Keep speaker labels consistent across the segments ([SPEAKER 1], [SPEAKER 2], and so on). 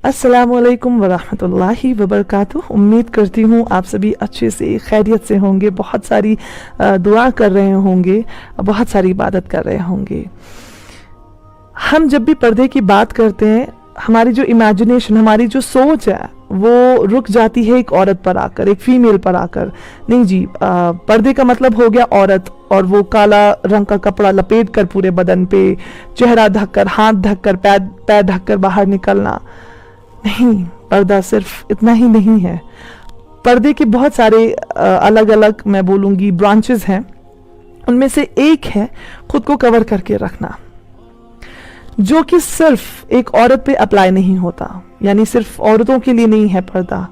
[SPEAKER 1] अस्सलामुअलैकुम वरहमतुल्लाहि वबरकातुह। उम्मीद करती हूँ आप सभी अच्छे से खैरियत से होंगे, बहुत सारी दुआ कर रहे होंगे, बहुत सारी इबादत कर रहे होंगे। हम जब भी पर्दे की बात करते हैं, हमारी जो इमेजिनेशन, हमारी जो सोच है वो रुक जाती है एक औरत पर आकर, एक फीमेल पर आकर। नहीं जी, पर्दे का मतलब हो गया औरत, और वो काला रंग का कपड़ा लपेट कर पूरे बदन पे, चेहरा ढककर, हाथ ढककर, पैर ढककर बाहर निकलना। नहीं, पर्दा सिर्फ इतना ही नहीं है। पर्दे के बहुत सारे अलग अलग, मैं बोलूँगी, ब्रांचेस हैं। उनमें से एक है खुद को कवर करके रखना, जो कि सिर्फ एक औरत पे अप्लाई नहीं होता, यानी सिर्फ औरतों के लिए नहीं है पर्दा।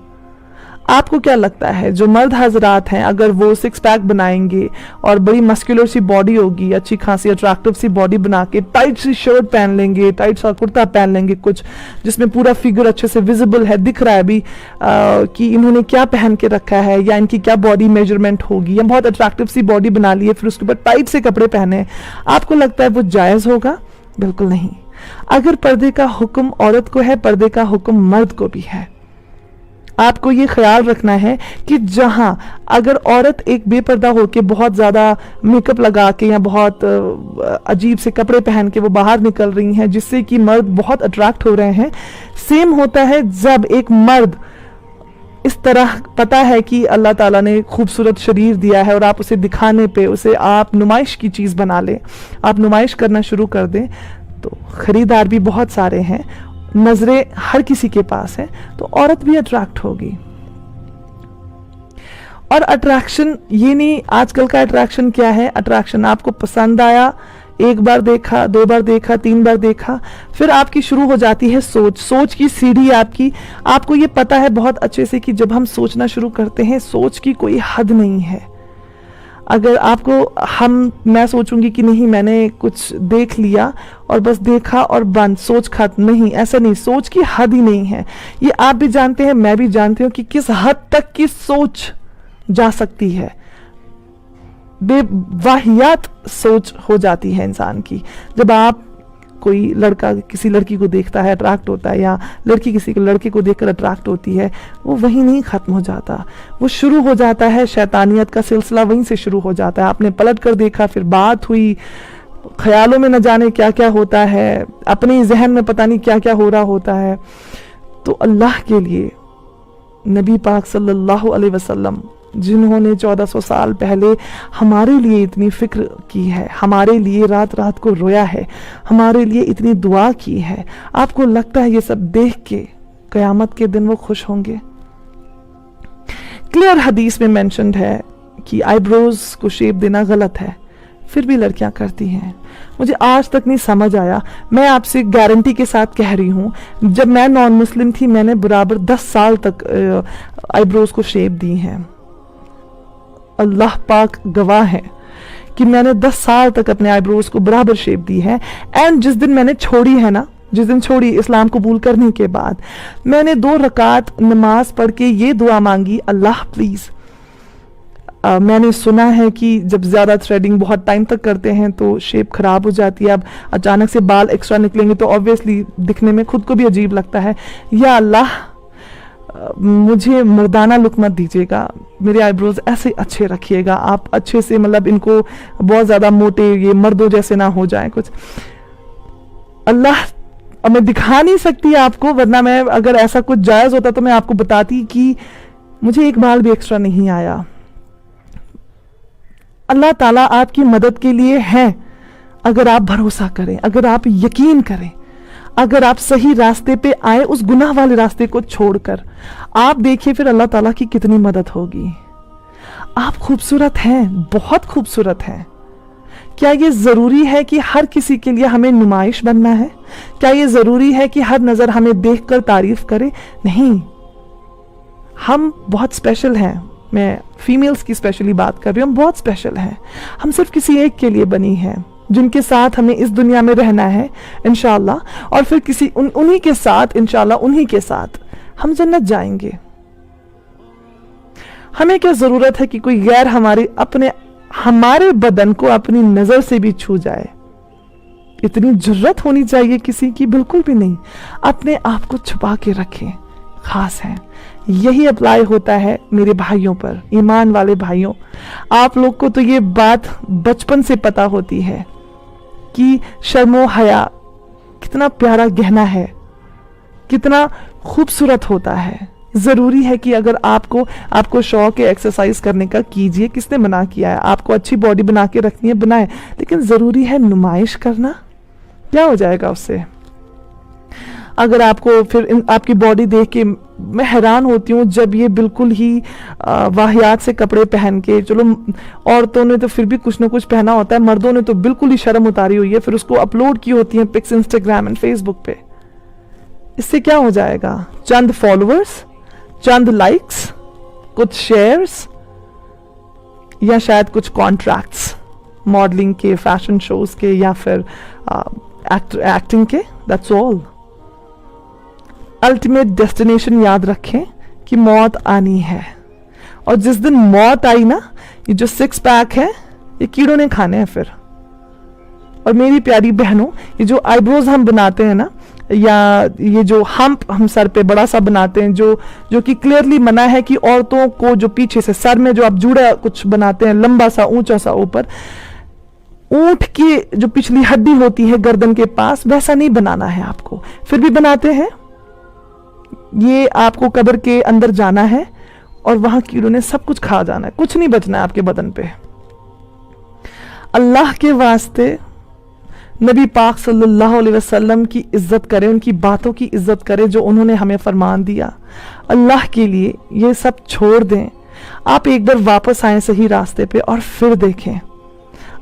[SPEAKER 1] आपको क्या लगता है, जो मर्द हजरात हैं, अगर वो 6 पैक बनाएंगे और बड़ी मस्कुलर सी बॉडी होगी, अच्छी खासी अट्रैक्टिव सी बॉडी बना के टाइट सी शर्ट पहन लेंगे, टाइट सा कुर्ता पहन लेंगे, कुछ जिसमें पूरा फिगर अच्छे से विजिबल है, दिख रहा है भी कि इन्होंने क्या पहन के रखा है या इनकी क्या बॉडी मेजरमेंट होगी, या बहुत अट्रैक्टिव सी बॉडी बना ली है, फिर उसके बाद टाइट से कपड़े पहने, आपको लगता है वो जायज़ होगा? बिल्कुल नहीं। अगर पर्दे का हुक्म औरत को है, पर्दे का हुक्म मर्द को भी है। आपको ये ख्याल रखना है कि जहां अगर औरत एक बेपर्दा होके बहुत ज़्यादा मेकअप लगा के या बहुत अजीब से कपड़े पहन के वो बाहर निकल रही हैं जिससे कि मर्द बहुत अट्रैक्ट हो रहे हैं, सेम होता है जब एक मर्द इस तरह, पता है कि अल्लाह ताला ने खूबसूरत शरीर दिया है और आप उसे दिखाने पे, उसे आप नुमाइश की चीज़ बना लें, आप नुमाइश करना शुरू कर दें, तो ख़रीदार भी बहुत सारे हैं, नजरें हर किसी के पास है, तो औरत भी अट्रैक्ट होगी। और अट्रैक्शन ये नहीं, आजकल का अट्रैक्शन क्या है, अट्रैक्शन आपको पसंद आया, एक बार देखा, 2 बार देखा, 3 बार देखा, फिर आपकी शुरू हो जाती है सोच की सीढ़ी आपकी। आपको ये पता है बहुत अच्छे से कि जब हम सोचना शुरू करते हैं, सोच की कोई हद नहीं है। अगर आपको मैं सोचूंगी कि नहीं, मैंने कुछ देख लिया और बस देखा और बंद, सोच खत्म, नहीं, ऐसा नहीं, सोच की हद ही नहीं है। ये आप भी जानते हैं, मैं भी जानती हूँ कि किस हद तक की सोच जा सकती है। बेवाहियात सोच हो जाती है इंसान की। जब आप, कोई लड़का किसी लड़की को देखता है, अट्रैक्ट होता है, या लड़की किसी लड़के को देखकर अट्रैक्ट होती है, वो वहीं नहीं ख़त्म हो जाता, वो शुरू हो जाता है, शैतानियत का सिलसिला वहीं से शुरू हो जाता है। आपने पलट कर देखा, फिर बात हुई, ख्यालों में न जाने क्या क्या होता है, अपने जहन में पता नहीं क्या क्या हो रहा होता है। तो अल्लाह के लिए नबी पाक सल्लल्लाहु अलैहि वसल्लम, जिन्होंने 1400 साल पहले हमारे लिए इतनी फिक्र की है, हमारे लिए रात रात को रोया है, हमारे लिए इतनी दुआ की है, आपको लगता है ये सब देख के क़यामत के दिन वो खुश होंगे? क्लियर हदीस में मेंशन्ड है कि आईब्रोज को शेप देना गलत है, फिर भी लड़कियां करती हैं। मुझे आज तक नहीं समझ आया। मैं आपसे गारंटी के साथ कह रही हूँ, जब मैं नॉन मुस्लिम थी, मैंने बराबर 10 साल तक आईब्रोज को शेप दी हैं। अल्लाह पाक गवाह है कि मैंने 10 साल तक अपने आईब्रोज को बराबर शेप दी है। एंड जिस दिन मैंने छोड़ी है ना, जिस दिन छोड़ी इस्लाम कबूल करने के बाद, मैंने 2 रकात नमाज पढ़ के ये दुआ मांगी, अल्लाह प्लीज़, मैंने सुना है कि जब ज़्यादा थ्रेडिंग बहुत टाइम तक करते हैं तो शेप ख़राब हो जाती है। अब अचानक से बाल एक्स्ट्रा निकलेंगे तो ऑब्वियसली दिखने में खुद को भी अजीब लगता है। या अल्लाह, मुझे मर्दाना लुक मत दीजिएगा, मेरे आईब्रोज ऐसे अच्छे रखिएगा, आप अच्छे से, मतलब इनको बहुत ज़्यादा मोटे, ये मर्दों जैसे ना हो जाए कुछ। अल्लाह, अब मैं दिखा नहीं सकती आपको, वरना मैं, अगर ऐसा कुछ जायज़ होता तो मैं आपको बताती कि मुझे एक बाल भी एक्स्ट्रा नहीं आया। अल्लाह ताला आपकी मदद के लिए है, अगर आप भरोसा करें, अगर आप यकीन करें, अगर आप सही रास्ते पे आए, उस गुनाह वाले रास्ते को छोड़कर, आप देखिए फिर अल्लाह ताला की कितनी मदद होगी। आप खूबसूरत हैं, बहुत खूबसूरत हैं। क्या ये ज़रूरी है कि हर किसी के लिए हमें नुमाइश बनना है? क्या ये ज़रूरी है कि हर नज़र हमें देखकर तारीफ करे? नहीं, हम बहुत स्पेशल हैं। मैं फीमेल्स की स्पेशली बात कर रही हूँ, हम बहुत स्पेशल हैं। हम सिर्फ किसी एक के लिए बनी हैं, जिनके साथ हमें इस दुनिया में रहना है इंशाअल्लाह, और फिर किसी उन्हीं के साथ इंशाअल्लाह, उन्हीं के साथ हम जन्नत जाएंगे। हमें क्या ज़रूरत है कि कोई गैर हमारे बदन को अपनी नज़र से भी छू जाए? इतनी जुर्रत होनी चाहिए किसी की? बिल्कुल भी नहीं। अपने आप को छुपा के रखें, खास है। यही अप्लाई होता है मेरे भाइयों पर, ईमान वाले भाइयों। आप लोग को तो ये बात बचपन से पता होती है कि शर्मो हया कितना प्यारा गहना है, कितना खूबसूरत होता है। जरूरी है कि अगर आपको शौक है एक्सरसाइज करने का, कीजिए, किसने मना किया है? आपको अच्छी बॉडी बना के रखनी है, बनाए, लेकिन जरूरी है नुमाइश करना? क्या हो जाएगा उससे? अगर आपको फिर आपकी बॉडी देख के मैं हैरान होती हूँ, जब ये बिल्कुल ही वाहियात से कपड़े पहन के, चलो औरतों ने तो फिर भी कुछ ना कुछ पहना होता है, मर्दों ने तो बिल्कुल ही शर्म उतारी हुई है, फिर उसको अपलोड की होती है पिक्स इंस्टाग्राम एंड फेसबुक पे। इससे क्या हो जाएगा? चंद फॉलोअर्स, चंद लाइक्स, कुछ शेयर्स, या शायद कुछ कॉन्ट्रैक्ट्स मॉडलिंग के, फैशन शोज के, या फिर एक्टिंग के। That's all. अल्टीमेट डेस्टिनेशन याद रखें कि मौत आनी है, और जिस दिन मौत आई ना, ये जो 6 पैक है ये कीड़ों ने खाने हैं फिर। और मेरी प्यारी बहनों, ये जो आईब्रोज हम बनाते हैं ना, या ये जो हम्प हम सर पे बड़ा सा बनाते हैं, जो कि क्लियरली मना है कि औरतों को जो पीछे से सर में जो आप जुड़ा कुछ बनाते हैं लंबा सा ऊंचा सा ऊपर, ऊंट की जो पिछली हड्डी होती है गर्दन के पास, वैसा नहीं बनाना है आपको, फिर भी बनाते हैं। ये आपको कब्र के अंदर जाना है और वहां कीड़ों ने सब कुछ खा जाना है, कुछ नहीं बचना है आपके बदन पे। अल्लाह के वास्ते नबी पाक सल्लल्लाहु अलैहि वसल्लम की इज्जत करें, उनकी बातों की इज्जत करें जो उन्होंने हमें फरमान दिया। अल्लाह के लिए ये सब छोड़ दें। आप एक बार वापस आए सही रास्ते पे और फिर देखें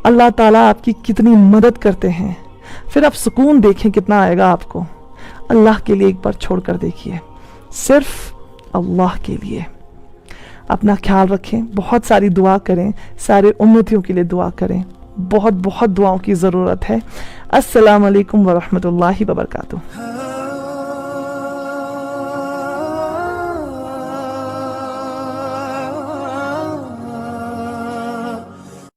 [SPEAKER 1] अल्लाह ताला आपकी कितनी मदद करते हैं, फिर आप सुकून देखें कितना आएगा आपको। अल्लाह के लिए एक बार छोड़ कर देखिए, सिर्फ अल्लाह के लिए। अपना ख्याल रखें, बहुत सारी दुआ करें, सारे उम्मतियों के लिए दुआ करें, बहुत बहुत दुआओं की ज़रूरत है। अस्सलाम वालेकुम व रहमतुल्लाहि व बरकातुहू।